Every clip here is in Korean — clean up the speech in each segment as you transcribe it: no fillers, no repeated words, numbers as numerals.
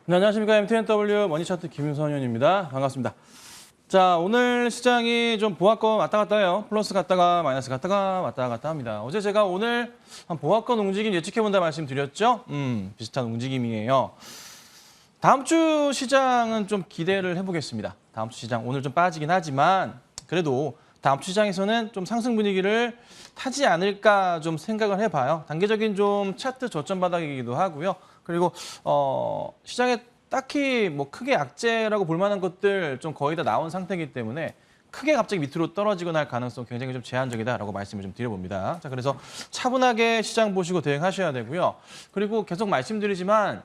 네, 안녕하십니까. MTNW 머니차트 김선현입니다. 반갑습니다. 자, 오늘 시장이 좀 보합권 왔다 갔다 해요. 플러스 갔다가 마이너스 갔다가 왔다 갔다 합니다. 어제 제가 오늘 한 보합권 움직임 예측해본다 말씀드렸죠? 비슷한 움직임이에요. 다음 주 시장은 좀 기대를 해보겠습니다. 다음 주 시장 오늘 좀 빠지긴 하지만 그래도 다음 주 시장에서는 좀 상승 분위기를 타지 않을까 좀 생각을 해봐요. 단기적인 좀 차트 저점 바닥이기도 하고요. 그리고 시장에 딱히 뭐 크게 악재라고 볼 만한 것들 좀 거의 다 나온 상태이기 때문에 크게 갑자기 밑으로 떨어지거나 할 가능성 굉장히 좀 제한적이다라고 말씀을 좀 드려봅니다. 자, 그래서 차분하게 시장 보시고 대응하셔야 되고요. 그리고 계속 말씀드리지만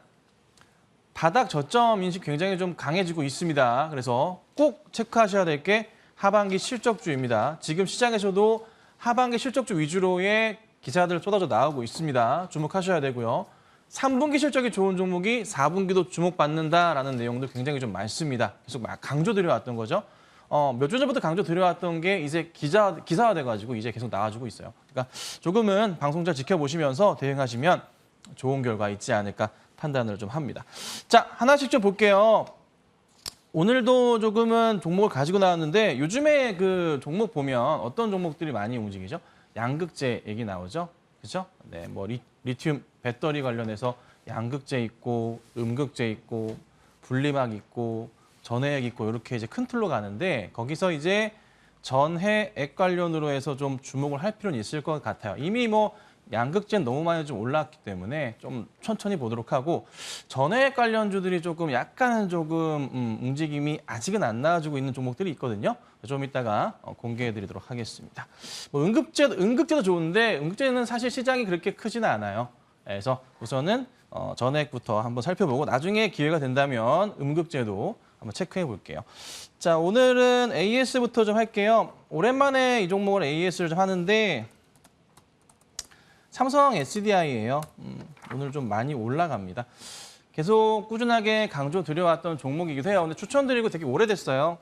바닥 저점 인식 굉장히 좀 강해지고 있습니다. 그래서 꼭 체크하셔야 될 게 하반기 실적주입니다. 지금 시장에서도 하반기 실적주 위주로의 기사들 쏟아져 나오고 있습니다. 주목하셔야 되고요. 3분기 실적이 좋은 종목이 4분기도 주목받는다라는 내용도 굉장히 좀 많습니다. 계속 강조드려왔던 거죠. 몇 주 전부터 강조드려왔던 게 이제 기사화돼가지고 이제 계속 나와주고 있어요. 그러니까 조금은 방송 잘 지켜보시면서 대응하시면 좋은 결과 있지 않을까 판단을 좀 합니다. 자, 하나씩 좀 볼게요. 오늘도 조금은 종목을 가지고 나왔는데 요즘에 그 종목 보면 어떤 종목들이 많이 움직이죠? 양극재 얘기 나오죠? 그렇죠? 네, 뭐 리튬 배터리 관련해서 양극재 있고 음극재 있고 분리막 있고 전해액 있고 이렇게 이제 큰 틀로 가는데 거기서 이제 전해액 관련으로 해서 좀 주목을 할 필요는 있을 것 같아요. 이미 뭐 양극재는 너무 많이 좀 올랐기 때문에 좀 천천히 보도록 하고 전해액 관련주들이 조금 약간은 조금 움직임이 아직은 안 나와주고 있는 종목들이 있거든요. 좀 이따가 공개해드리도록 하겠습니다. 뭐 음극재도 좋은데 음극재는 사실 시장이 그렇게 크지는 않아요. 그래서 우선은 전해액부터 한번 살펴보고 나중에 기회가 된다면 음극재도 한번 체크해 볼게요. 자, 오늘은 AS부터 좀 할게요. 오랜만에 이 종목을 AS를 좀 하는데 삼성 SDI예요. 오늘 좀 많이 올라갑니다. 계속 꾸준하게 강조드려왔던 종목이기도 해요. 근데 추천드리고 되게 오래됐어요.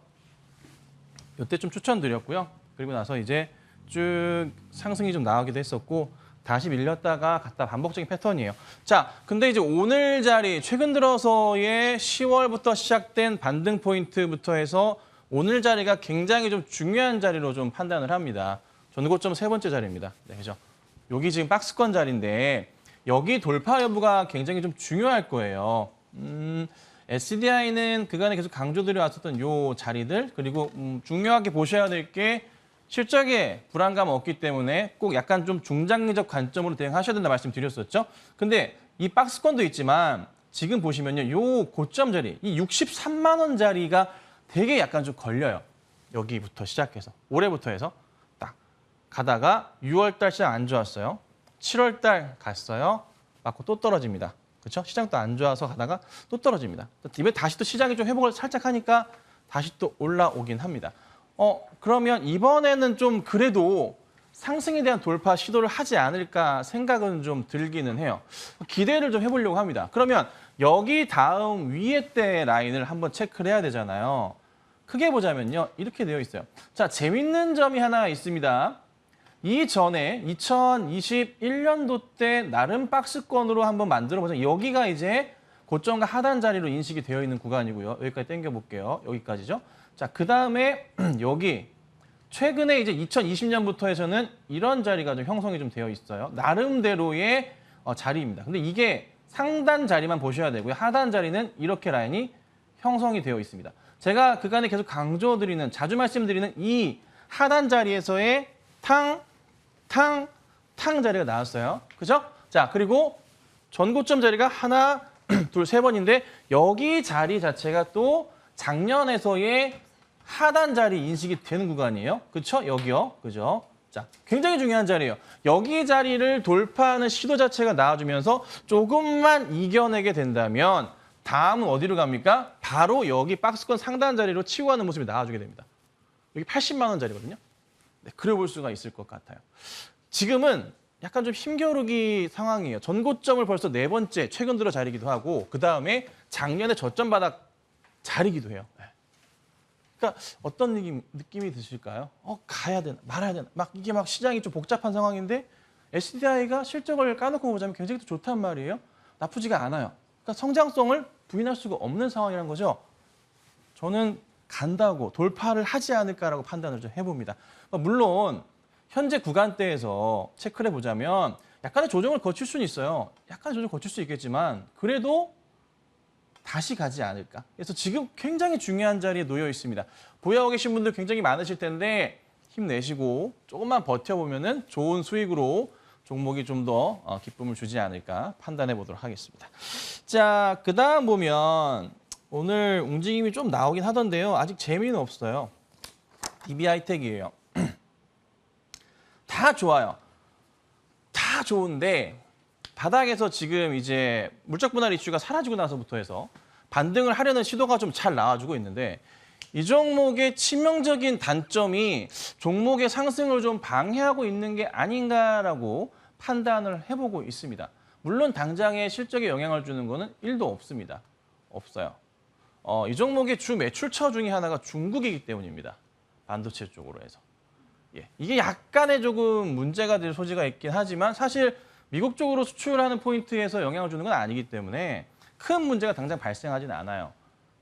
이때 좀 추천드렸고요. 그리고 나서 이제 쭉 상승이 좀 나오기도 했었고 다시 밀렸다가 갔다 반복적인 패턴이에요. 자, 근데 이제 오늘 자리 최근 들어서의 10월부터 시작된 반등 포인트부터 해서 오늘 자리가 굉장히 좀 중요한 자리로 좀 판단을 합니다. 전고점 세 번째 자리입니다. 네, 그죠? 여기 지금 박스권 자리인데 여기 돌파 여부가 굉장히 좀 중요할 거예요. SDI는 그간에 계속 강조드려 왔었던 요 자리들 그리고 중요하게 보셔야 될 게 실적에 불안감 없기 때문에 꼭 약간 좀 중장기적 관점으로 대응하셔야 된다 말씀드렸었죠. 근데 이 박스권도 있지만 지금 보시면요. 요 고점 자리, 이 63만 원 자리가 되게 약간 좀 걸려요. 여기부터 시작해서 올해부터 해서 딱 가다가 6월 달 시장 안 좋았어요. 7월 달 갔어요. 맞고 또 떨어집니다. 그렇죠? 시장도 안 좋아서 가다가 또 떨어집니다. 이번에 다시 또 시장이 좀 회복을 살짝 하니까 다시 또 올라오긴 합니다. 그러면 이번에는 좀 그래도 상승에 대한 돌파 시도를 하지 않을까 생각은 좀 들기는 해요. 기대를 좀 해보려고 합니다. 그러면 여기 다음 위에 때 라인을 한번 체크를 해야 되잖아요. 크게 보자면요. 이렇게 되어 있어요. 자, 재밌는 점이 하나 있습니다. 이전에 2021년도 때 나름 박스권으로 한번 만들어보자. 여기가 이제 고점과 하단 자리로 인식이 되어 있는 구간이고요. 여기까지 당겨볼게요. 여기까지죠. 자, 그 다음에 여기 최근에 이제 2020년부터 해서는 이런 자리가 좀 형성이 좀 되어 있어요. 나름대로의 자리입니다. 근데 이게 상단 자리만 보셔야 되고요. 하단 자리는 이렇게 라인이 형성이 되어 있습니다. 제가 그간에 계속 강조드리는, 자주 말씀드리는 이 하단 자리에서의 탕 자리가 나왔어요. 그죠? 자, 그리고 전고점 자리가 하나, 둘, 세 번인데 여기 자리 자체가 또 작년에서의 하단 자리 인식이 되는 구간이에요. 그렇죠? 여기요. 그죠? 자, 굉장히 중요한 자리예요. 여기 자리를 돌파하는 시도 자체가 나와주면서 조금만 이겨내게 된다면 다음은 어디로 갑니까? 바로 여기 박스권 상단 자리로 치고 가는 모습이 나와주게 됩니다. 여기 80만 원 자리거든요. 네, 그래 볼 수가 있을 것 같아요. 지금은 약간 좀 힘겨루기 상황이에요. 전고점을 벌써 네 번째 최근 들어 자리기도 하고 그 다음에 작년에 저점 바닥 자리기도 해요. 네. 그러니까 어떤 느낌이 드실까요? 가야 되나 말아야 되나 막 이게 막 시장이 좀 복잡한 상황인데 SDI가 실적을 까놓고 보자면 굉장히 또 좋단 말이에요. 나쁘지가 않아요. 그러니까 성장성을 부인할 수가 없는 상황이라는 거죠. 저는 간다고 돌파를 하지 않을까라고 판단을 좀 해봅니다. 물론 현재 구간대에서 체크를 해보자면 약간의 조정을 거칠 수는 있어요. 약간의 조정을 거칠 수 있겠지만 그래도 다시 가지 않을까. 그래서 지금 굉장히 중요한 자리에 놓여 있습니다. 보유하고 계신 분들 굉장히 많으실 텐데 힘내시고 조금만 버텨보면은 좋은 수익으로 종목이 좀 더 기쁨을 주지 않을까 판단해 보도록 하겠습니다. 자, 그다음 보면 오늘 움직임이 좀 나오긴 하던데요. 아직 재미는 없어요. DB하이텍이에요. 다 좋아요. 다 좋은데 바닥에서 지금 이제 물적 분할 이슈가 사라지고 나서부터 해서 반등을 하려는 시도가 좀 잘 나와주고 있는데 이 종목의 치명적인 단점이 종목의 상승을 좀 방해하고 있는 게 아닌가라고 판단을 해보고 있습니다. 물론 당장의 실적에 영향을 주는 거는 1도 없습니다. 없어요. 이 종목의 주 매출처 중에 하나가 중국이기 때문입니다. 반도체 쪽으로 해서. 예, 이게 약간의 조금 문제가 될 소지가 있긴 하지만 사실 미국 쪽으로 수출하는 포인트에서 영향을 주는 건 아니기 때문에 큰 문제가 당장 발생하진 않아요.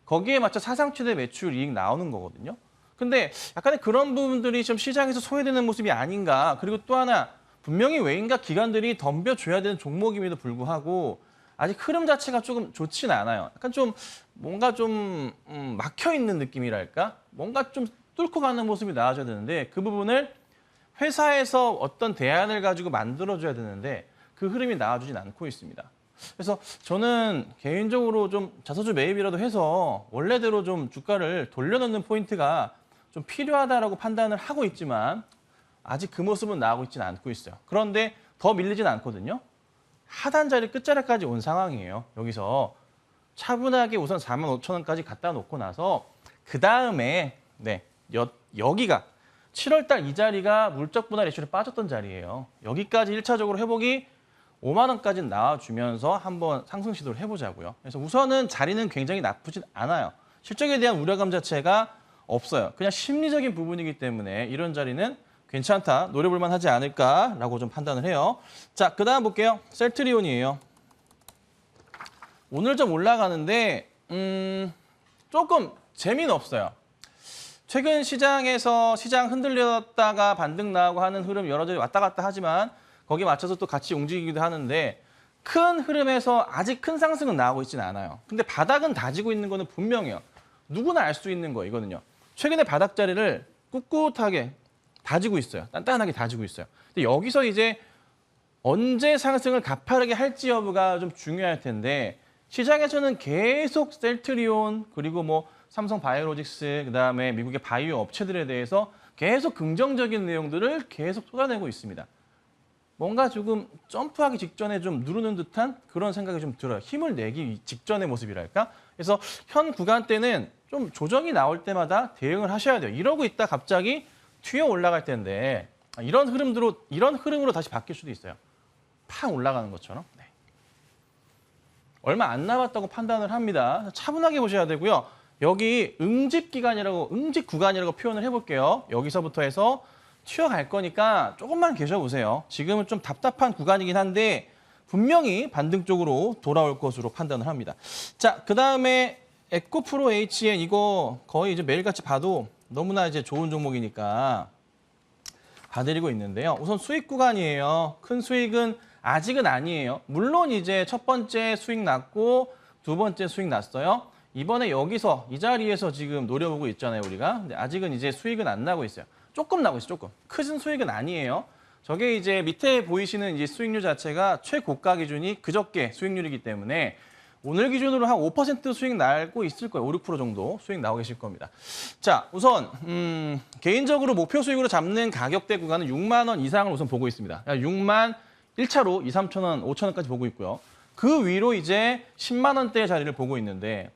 거기에 맞춰 사상 최대 매출 이익 나오는 거거든요. 근데 약간의 그런 부분들이 좀 시장에서 소외되는 모습이 아닌가. 그리고 또 하나 분명히 외인과 기관들이 덤벼줘야 되는 종목임에도 불구하고 아직 흐름 자체가 조금 좋지는 않아요. 약간 좀 뭔가 좀 막혀있는 느낌이랄까? 뭔가 좀 뚫고 가는 모습이 나와줘야 되는데 그 부분을 회사에서 어떤 대안을 가지고 만들어줘야 되는데 그 흐름이 나와주진 않고 있습니다. 그래서 저는 개인적으로 좀 자사주 매입이라도 해서 원래대로 좀 주가를 돌려놓는 포인트가 좀 필요하다라고 판단을 하고 있지만 아직 그 모습은 나오고 있지는 않고 있어요. 그런데 더 밀리진 않거든요. 하단 자리 끝자리까지 온 상황이에요. 여기서 차분하게 우선 45,000원까지 갖다 놓고 나서 그 다음에 여기가 7월 달 이 자리가 물적 분할 이슈로 빠졌던 자리예요. 여기까지 1차적으로 회복이 5만 원까지 나와주면서 한번 상승 시도를 해보자고요. 그래서 우선은 자리는 굉장히 나쁘진 않아요. 실적에 대한 우려감 자체가 없어요. 그냥 심리적인 부분이기 때문에 이런 자리는 괜찮다, 노려볼만 하지 않을까라고 좀 판단을 해요. 자, 그 다음 볼게요. 셀트리온이에요. 오늘 좀 올라가는데 조금 재미는 없어요. 최근 시장에서 시장 흔들렸다가 반등 나오고 하는 흐름 여러 자리 왔다 갔다 하지만 거기에 맞춰서 또 같이 움직이기도 하는데 큰 흐름에서 아직 큰 상승은 나오고 있지는 않아요. 근데 바닥은 다지고 있는 거는 분명해요. 누구나 알 수 있는 거이거든요. 최근에 바닥 자리를 꿋꿋하게 다지고 있어요. 단단하게 다지고 있어요. 근데 여기서 이제 언제 상승을 가파르게 할지 여부가 좀 중요할 텐데 시장에서는 계속 셀트리온 그리고 뭐 삼성 바이오로직스 그다음에 미국의 바이오 업체들에 대해서 계속 긍정적인 내용들을 계속 쏟아내고 있습니다. 뭔가 조금 점프하기 직전에 좀 누르는 듯한 그런 생각이 좀 들어요. 힘을 내기 직전의 모습이랄까? 그래서 현 구간대는 좀 조정이 나올 때마다 대응을 하셔야 돼요. 이러고 있다 갑자기 튀어 올라갈 텐데 이런 흐름으로 다시 바뀔 수도 있어요. 팍 올라가는 것처럼. 네. 얼마 안 남았다고 판단을 합니다. 차분하게 보셔야 되고요. 여기 응집 구간이라고 표현을 해볼게요. 여기서부터 해서 튀어갈 거니까 조금만 계셔보세요. 지금은 좀 답답한 구간이긴 한데 분명히 반등 쪽으로 돌아올 것으로 판단을 합니다. 자, 그 다음에 에코프로 HN 이거 거의 이제 매일같이 봐도 너무나 이제 좋은 종목이니까 봐드리고 있는데요. 우선 수익 구간이에요. 큰 수익은 아직은 아니에요. 물론 이제 첫 번째 수익 났고 두 번째 수익 났어요. 이번에 여기서 이 자리에서 지금 노려보고 있잖아요, 우리가. 근데 아직은 이제 수익은 안 나고 있어요. 조금 나고 있어요, 조금. 큰 수익은 아니에요. 저게 이제 밑에 보이시는 이제 수익률 자체가 최고가 기준이 그저께 수익률이기 때문에 오늘 기준으로 한 5% 수익 나고 있을 거예요. 5, 6% 정도 수익 나오고 계실 겁니다. 자, 우선 개인적으로 목표 수익으로 잡는 가격대 구간은 6만 원 이상을 우선 보고 있습니다. 6만 1차로 2, 3천 원, 5천 원까지 보고 있고요. 그 위로 이제 10만 원대의 자리를 보고 있는데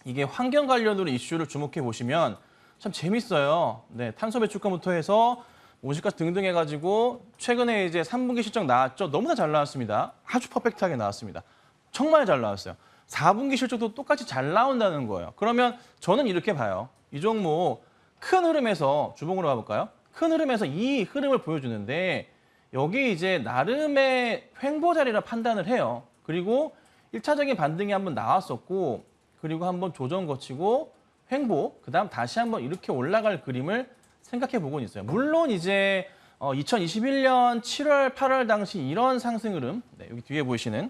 이게 환경 관련으로 이슈를 주목해 보시면 참 재밌어요. 네, 탄소 배출권부터 해서 온실가스 등등 해가지고 최근에 이제 3분기 실적 나왔죠. 너무나 잘 나왔습니다. 아주 퍼펙트하게 나왔습니다. 정말 잘 나왔어요. 4분기 실적도 똑같이 잘 나온다는 거예요. 그러면 저는 이렇게 봐요. 이 종목 큰 흐름에서 주봉으로 가볼까요? 큰 흐름에서 이 흐름을 보여주는데 여기 이제 나름의 횡보 자리라 판단을 해요. 그리고 1차적인 반등이 한번 나왔었고 그리고 한번 조정 거치고 횡보, 그다음 다시 한번 이렇게 올라갈 그림을 생각해 보고는 있어요. 물론 이제 2021년 7월, 8월 당시 이런 상승 흐름, 네, 여기 뒤에 보이시는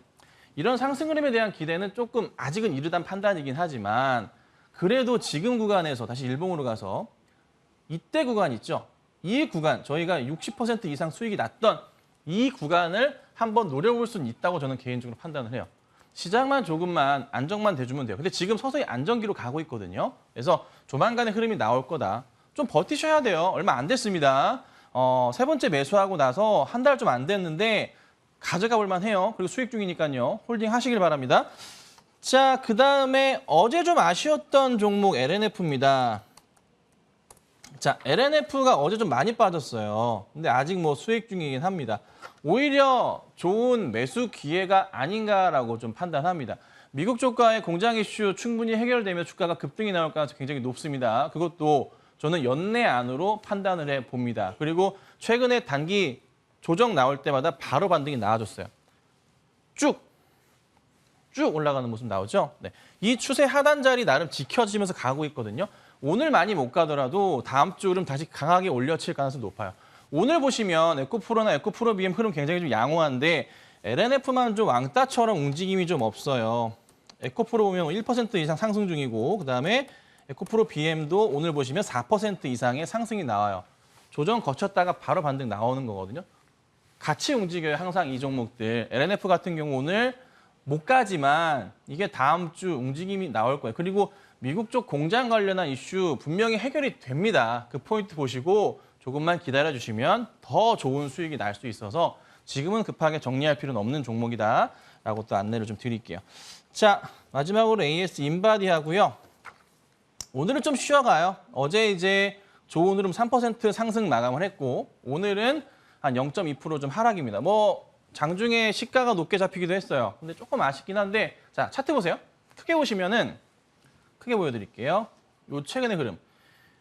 이런 상승 흐름에 대한 기대는 조금 아직은 이르단 판단이긴 하지만 그래도 지금 구간에서 다시 일봉으로 가서 이때 구간 있죠? 이 구간, 저희가 60% 이상 수익이 났던 이 구간을 한번 노려볼 수는 있다고 저는 개인적으로 판단을 해요. 시장만 조금만 안정만 돼주면 돼요. 근데 지금 서서히 안정기로 가고 있거든요. 그래서 조만간에 흐름이 나올 거다. 좀 버티셔야 돼요. 얼마 안 됐습니다. 세 번째 매수하고 나서 한 달 좀 안 됐는데 가져가 볼만 해요. 그리고 수익 중이니까요. 홀딩 하시길 바랍니다. 자, 그다음에 어제 좀 아쉬웠던 종목 LNF입니다. 자, LNF가 어제 좀 많이 빠졌어요. 근데 아직 뭐 수익 중이긴 합니다. 오히려 좋은 매수 기회가 아닌가라고 좀 판단합니다. 미국 쪽과의 공장 이슈 충분히 해결되면 주가가 급등이 나올 가능성이 굉장히 높습니다. 그것도 저는 연내 안으로 판단을 해봅니다. 그리고 최근에 단기 조정 나올 때마다 바로 반등이 나와줬어요. 쭉 올라가는 모습 나오죠? 네. 이 추세 하단 자리 나름 지켜지면서 가고 있거든요. 오늘 많이 못 가더라도 다음 주 흐름 다시 강하게 올려칠 가능성이 높아요. 오늘 보시면 에코프로나 에코프로 BM 흐름 굉장히 좀 양호한데 LNF만 좀 왕따처럼 움직임이 좀 없어요. 에코프로 보면 1% 이상 상승 중이고 그다음에 에코프로 BM도 오늘 보시면 4% 이상의 상승이 나와요. 조정 거쳤다가 바로 반등 나오는 거거든요. 같이 움직여요, 항상 이 종목들. LNF 같은 경우 오늘 못 가지만 이게 다음 주 움직임이 나올 거예요. 그리고 미국 쪽 공장 관련한 이슈 분명히 해결이 됩니다. 그 포인트 보시고 조금만 기다려주시면 더 좋은 수익이 날 수 있어서 지금은 급하게 정리할 필요는 없는 종목이다라고 또 안내를 좀 드릴게요. 자, 마지막으로 AS 인바디 하고요. 오늘은 좀 쉬어가요. 어제 이제 좋은 흐름 3% 상승 마감을 했고 오늘은 한 0.2% 좀 하락입니다. 뭐 장중에 시가가 높게 잡히기도 했어요. 근데 조금 아쉽긴 한데 자, 차트 보세요. 크게 보시면은 크게 보여드릴게요. 요 최근의 흐름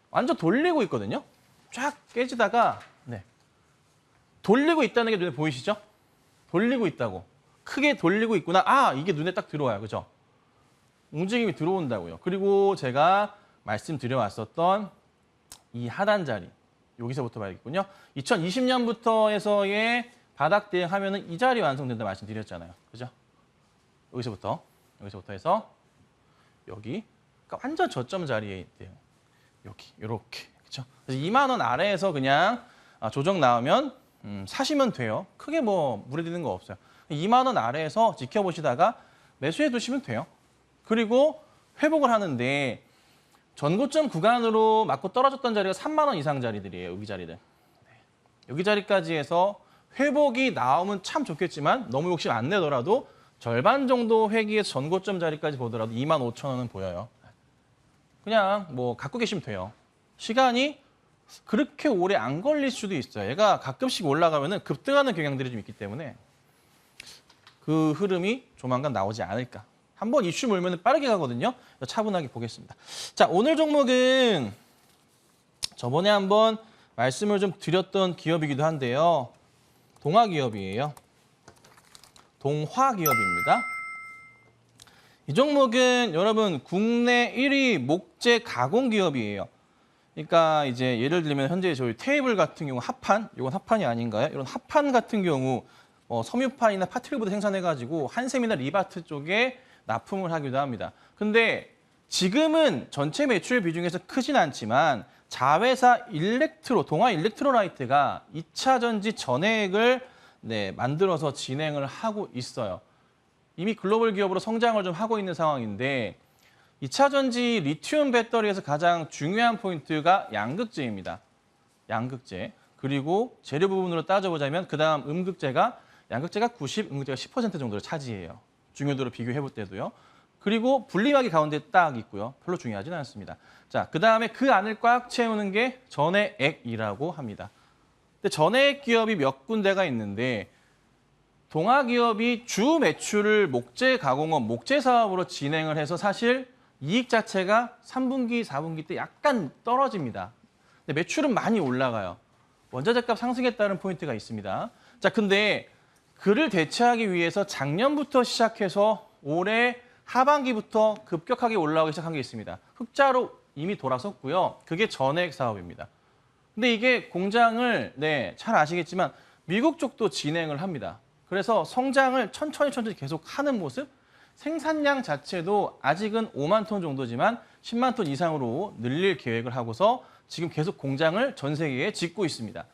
완전 돌리고 있거든요. 쫙 깨지다가 네. 돌리고 있다는 게 눈에 보이시죠? 돌리고 있다고. 크게 돌리고 있구나. 아, 이게 눈에 딱 들어와요. 그죠? 움직임이 들어온다고요. 그리고 제가 말씀드려왔었던 이 하단 자리. 여기서부터 봐야겠군요. 2020년부터에서의 바닥 대응하면은 이 자리 완성된다 말씀드렸잖아요. 그죠? 여기서부터 해서 여기. 그러니까 완전 저점 자리에 있대요. 여기, 이렇게. 그렇죠? 그래서 2만 원 아래에서 그냥 조정 나오면 사시면 돼요. 크게 뭐 무리되는 거 없어요. 2만 원 아래에서 지켜보시다가 매수해 두시면 돼요. 그리고 회복을 하는데 전고점 구간으로 맞고 떨어졌던 자리가 3만 원 이상 자리들이에요. 여기 자리들. 여기 자리까지 해서 회복이 나오면 참 좋겠지만 너무 욕심 안 내더라도 절반 정도 회기에서 전고점 자리까지 보더라도 2만 5천 원은 보여요. 그냥 뭐 갖고 계시면 돼요. 시간이 그렇게 오래 안 걸릴 수도 있어요. 얘가 가끔씩 올라가면은 급등하는 경향들이 좀 있기 때문에 그 흐름이 조만간 나오지 않을까. 한번 이슈 몰면 빠르게 가거든요. 차분하게 보겠습니다. 자, 오늘 종목은 저번에 한번 말씀을 좀 드렸던 기업이기도 한데요. 동화기업이에요. 동화기업입니다. 이 종목은 여러분 국내 1위 목재 가공 기업이에요. 그러니까 이제 예를 들면 현재 저희 테이블 같은 경우 합판, 이건 합판이 아닌가요? 이런 합판 같은 경우 섬유판이나 파트리보드 생산해가지고 한샘이나 리바트 쪽에 납품을 하기도 합니다. 근데 지금은 전체 매출 비중에서 크진 않지만 자회사 동화 일렉트로라이트가 2차 전지 전해액을 만들어서 진행을 하고 있어요. 이미 글로벌 기업으로 성장을 좀 하고 있는 상황인데 2차 전지 리튬 배터리에서 가장 중요한 포인트가 양극재입니다. 양극재. 그리고 재료 부분으로 따져보자면 그다음 양극재가 90, 음극재가 10% 정도를 차지해요. 중요도로 비교해 볼 때도요. 그리고 분리막이 가운데 딱 있고요. 별로 중요하지는 않습니다. 자, 그다음에 그 안을 꽉 채우는 게 전해액이라고 합니다. 근데 전해액 기업이 몇 군데가 있는데 동화기업이 주 매출을 목재 가공업, 목재 사업으로 진행을 해서 사실 이익 자체가 3분기, 4분기 때 약간 떨어집니다. 근데 매출은 많이 올라가요. 원자재값 상승에 따른 포인트가 있습니다. 자, 근데 그를 대체하기 위해서 작년부터 시작해서 올해 하반기부터 급격하게 올라오기 시작한 게 있습니다. 흑자로 이미 돌아섰고요. 그게 전액 사업입니다. 근데 이게 공장을 잘 아시겠지만 미국 쪽도 진행을 합니다. 그래서 성장을 천천히 계속 하는 모습, 생산량 자체도 아직은 5만 톤 정도지만 10만 톤 이상으로 늘릴 계획을 하고서 지금 계속 공장을 전 세계에 짓고 있습니다.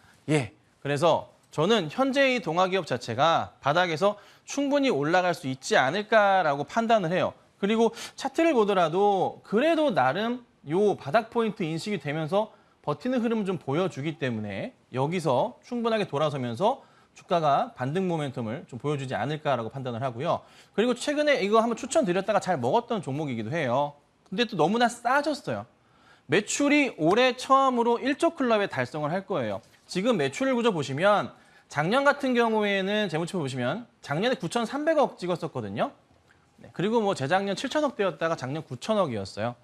그래서 저는 현재 이 동아기업 자체가 바닥에서 충분히 올라갈 수 있지 않을까라고 판단을 해요. 그리고 차트를 보더라도 그래도 나름 요 바닥 포인트 인식이 되면서 버티는 흐름을 좀 보여주기 때문에 여기서 충분하게 돌아서면서 주가가 반등 모멘텀을 좀 보여주지 않을까라고 판단을 하고요. 그리고 최근에 이거 한번 추천드렸다가 잘 먹었던 종목이기도 해요. 근데 또 너무나 싸졌어요. 매출이 올해 처음으로 1조 클럽에 달성을 할 거예요. 지금 매출 구조 보시면 작년 같은 경우에는 재무치표 보시면 작년에 9,300억 찍었었거든요. 그리고 뭐 재작년 7천억대였다가 작년 9천억이었어요.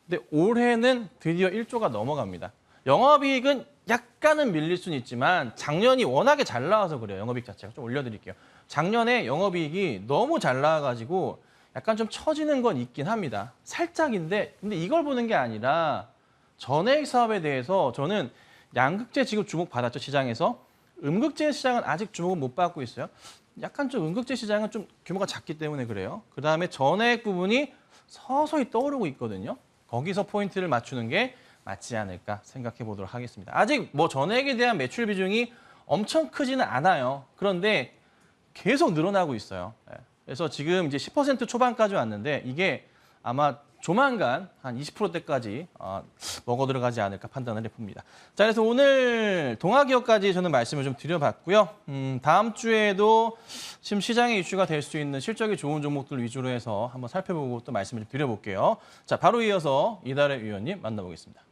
근데 올해는 드디어 1조가 넘어갑니다. 영업이익은 약간은 밀릴 수는 있지만 작년이 워낙에 잘 나와서 그래요. 영업이익 자체가. 좀 올려드릴게요. 작년에 영업이익이 너무 잘 나와가지고 약간 좀 처지는 건 있긴 합니다. 살짝인데 근데 이걸 보는 게 아니라 전액 사업에 대해서 저는 양극재 지금 주목받았죠. 시장에서. 음극재 시장은 아직 주목은 못 받고 있어요. 약간 좀 음극재 시장은 좀 규모가 작기 때문에 그래요. 그다음에 전액 부분이 서서히 떠오르고 있거든요. 거기서 포인트를 맞추는 게 맞지 않을까 생각해 보도록 하겠습니다. 아직 뭐 전액에 대한 매출 비중이 엄청 크지는 않아요. 그런데 계속 늘어나고 있어요. 그래서 지금 이제 10% 초반까지 왔는데 이게 아마 조만간 한 20%대까지 먹어 들어가지 않을까 판단을 해봅니다. 자, 그래서 오늘 동아기업까지 저는 말씀을 좀 드려봤고요. 다음 주에도 지금 시장의 이슈가 될 수 있는 실적이 좋은 종목들 위주로 해서 한번 살펴보고 또 말씀을 좀 드려볼게요. 자, 바로 이어서 이달의 위원님 만나보겠습니다.